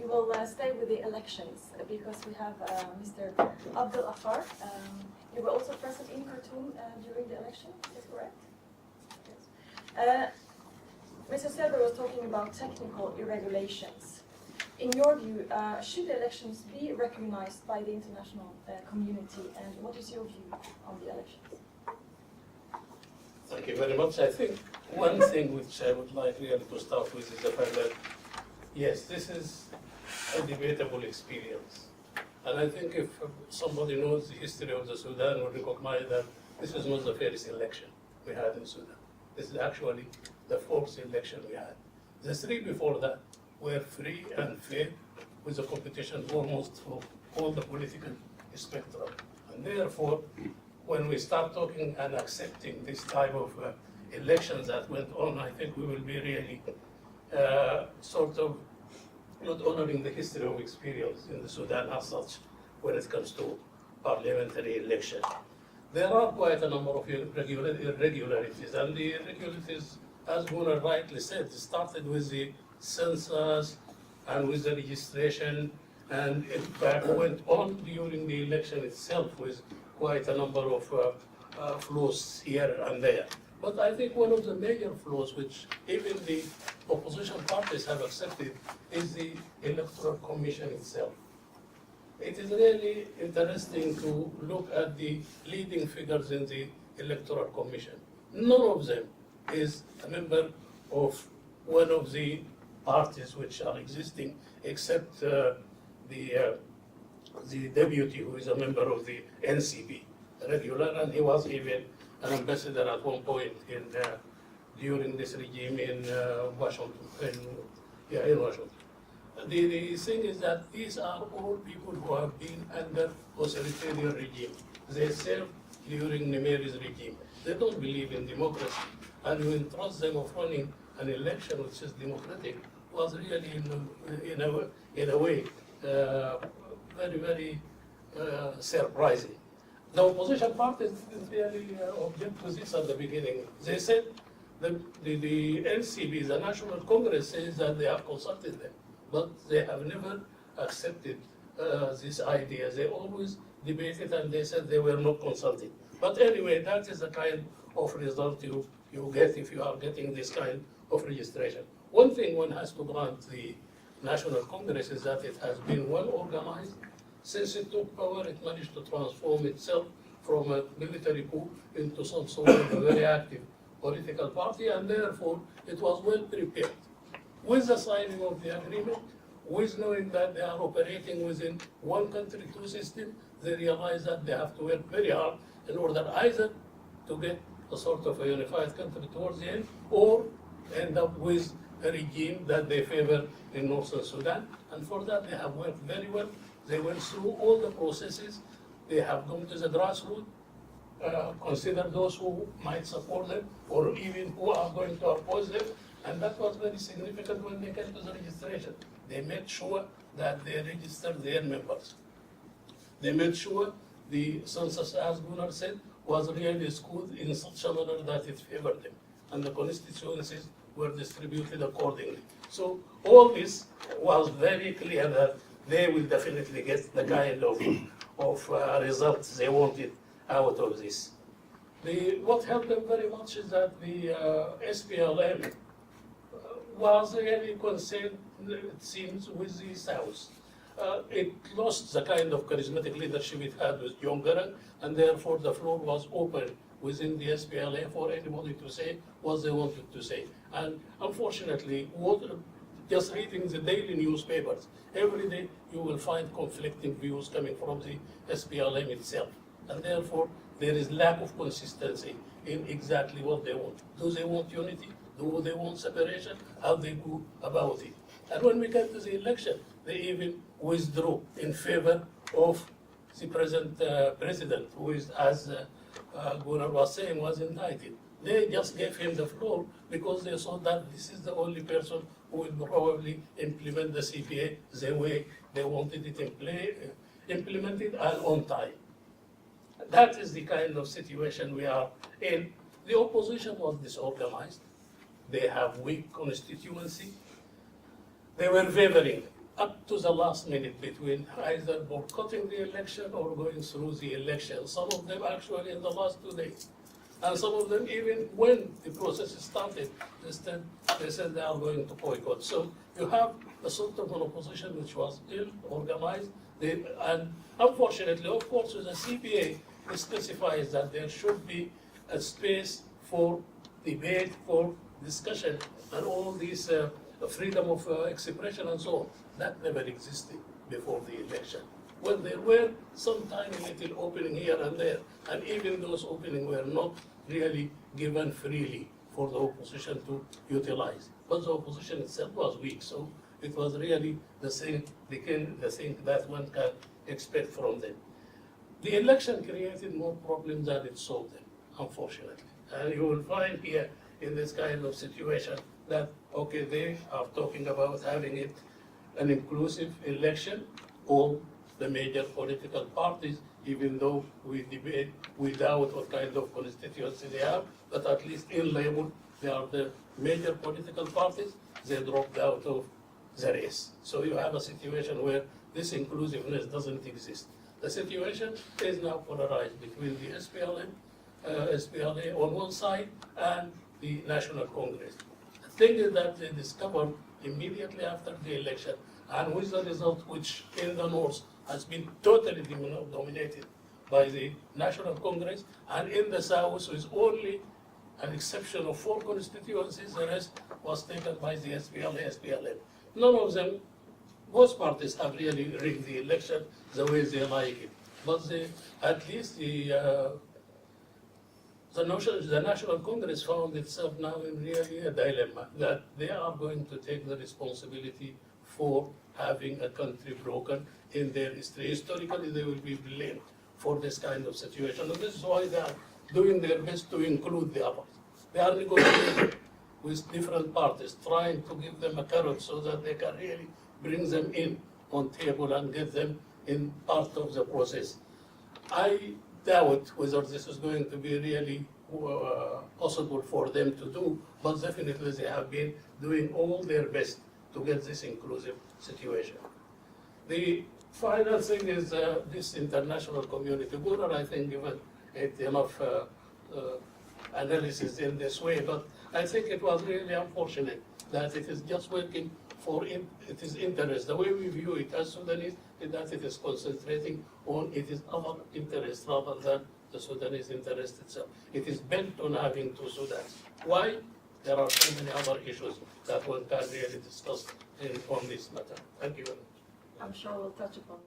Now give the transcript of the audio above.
will stay with the elections because we have Mr. Abdel Gaffer. You were also present in Khartoum during the election, is that correct? Yes. Mr. Serber was talking about technical irregularities. In your view, should the elections be recognized by the international community, and what is your view on the elections? Thank you very much. I think one thing which I would like really to start with is the fact that, yes, this is a debatable experience. And I think if somebody knows the history of the Sudan will recognize that this is not the fairest election we had in Sudan. This is actually the fourth election we had. The three before that were free and fair with a competition almost for all the political spectrum. And therefore, when we start talking and accepting this type of elections that went on, I think we will be really sort of not honoring the history of experience in the Sudan as such when it comes to parliamentary election. There are quite a number of irregularities, and the irregularities, as Gunnar rightly said, started with the census and with the registration, and in fact went on during the election itself with quite a number of flaws here and there. But I think one of the major flaws, which even the opposition parties have accepted, is the Electoral Commission itself. It is really interesting to look at the leading figures in the Electoral Commission. None of them is a member of one of the parties which are existing, except the deputy, who is a member of the NCP, regular, and he was even an ambassador at one point during this regime in Washington. In Washington. The thing is that these are all people who have been under authoritarian regime. They served during Numeri's regime. They don't believe in democracy, and you entrust them of running an election which is democratic was really, in a way, very, very surprising. The opposition parties didn't really object to this at the beginning. They said the NCB, the National Congress, says that they have consulted them, but they have never accepted this idea. They always debated and they said they were not consulted. But anyway, that is the kind of result you get if you are getting this kind of registration. One thing one has to grant the National Congress is that it has been well organized. Since it took power, it managed to transform itself from a military coup into some sort of a very active political party, and therefore it was well prepared. With the signing of the agreement, with knowing that they are operating within one country, two systems, they realize that they have to work very hard in order either to get a sort of a unified country towards the end, or end up with a regime that they favor in Northern Sudan. And for that, they have worked very well. They went through all the processes. They have gone to the grassroots, consider those who might support them, or even who are going to oppose them. And that was very significant when they came to the registration. They made sure that they registered their members. They made sure the census, as Gunnar said, was really skewed in such a manner that it favored them, and the constituencies were distributed accordingly. So all this was very clear that they will definitely get the kind of results they wanted out of this. What helped them very much is that the SPLM was really concerned, it seems, with the South. It lost the kind of charismatic leadership it had with John Garang, and therefore the floor was open within the SPLA for anybody to say what they wanted to say. And unfortunately, just reading the daily newspapers, every day you will find conflicting views coming from the SPLM itself. And therefore, there is lack of consistency in exactly what they want. Do they want unity? Do they want separation? How they go about it? And when we came to the election, they even withdrew in favor of the present president, who is, as Gunnar was saying, was indicted. They just gave him the floor because they saw that this is the only person who will probably implement the CPA the way they wanted it implemented and on time. That is the kind of situation we are in. The opposition was disorganized. They have weak constituency. They were wavering up to the last minute between either boycotting the election or going through the election. Some of them actually in the last 2 days. And some of them even when the process started, they said they are going to boycott. So you have a sort of an opposition which was ill-organized. And unfortunately, of course, the CPA specifies that there should be a space for debate, for discussion, and all these freedom of expression and so on. That never existed before the election. Well, there were some tiny little opening here and there, and even those openings were not really given freely for the opposition to utilize. But the opposition itself was weak, so it was really the thing that one can expect from them. The election created more problems than it solved them, unfortunately. And you will find here in this kind of situation that, okay, they are talking about having it an inclusive election, all the major political parties, even though we debate, we doubt what kind of constituency they have, but at least in label, they are the major political parties, they dropped out of the race. So you have a situation where this inclusiveness doesn't exist. The situation is now polarized between the SPLA on one side and the National Congress. The thing is that they discovered immediately after the election, and with the result which in the north has been totally dominated by the National Congress, and in the south with only an exception of 4 constituencies, the rest was taken by the SPLM. None of them, both parties have really rigged the election the way they like it. But at least the National Congress found itself now in really a dilemma that they are going to take the responsibility for having a country broken in their history. Historically, they will be blamed for this kind of situation. And this is why they are doing their best to include the others. They are negotiating with different parties, trying to give them a carrot so that they can really bring them in on table and get them in part of the process. I doubt whether this is going to be really possible for them to do, but definitely they have been doing all their best to get this inclusive situation. The final thing is this international community. Gunnar, I think, given it enough analysis in this way, but I think it was really unfortunate that it is just working for its interest. The way we view it as Sudanese is that it is concentrating on its other interests rather than the Sudanese interest itself. It is bent on having 2 Sudans. Why? There are so many other issues that one can really discuss on this matter. Thank you very much. I'm sure we'll touch upon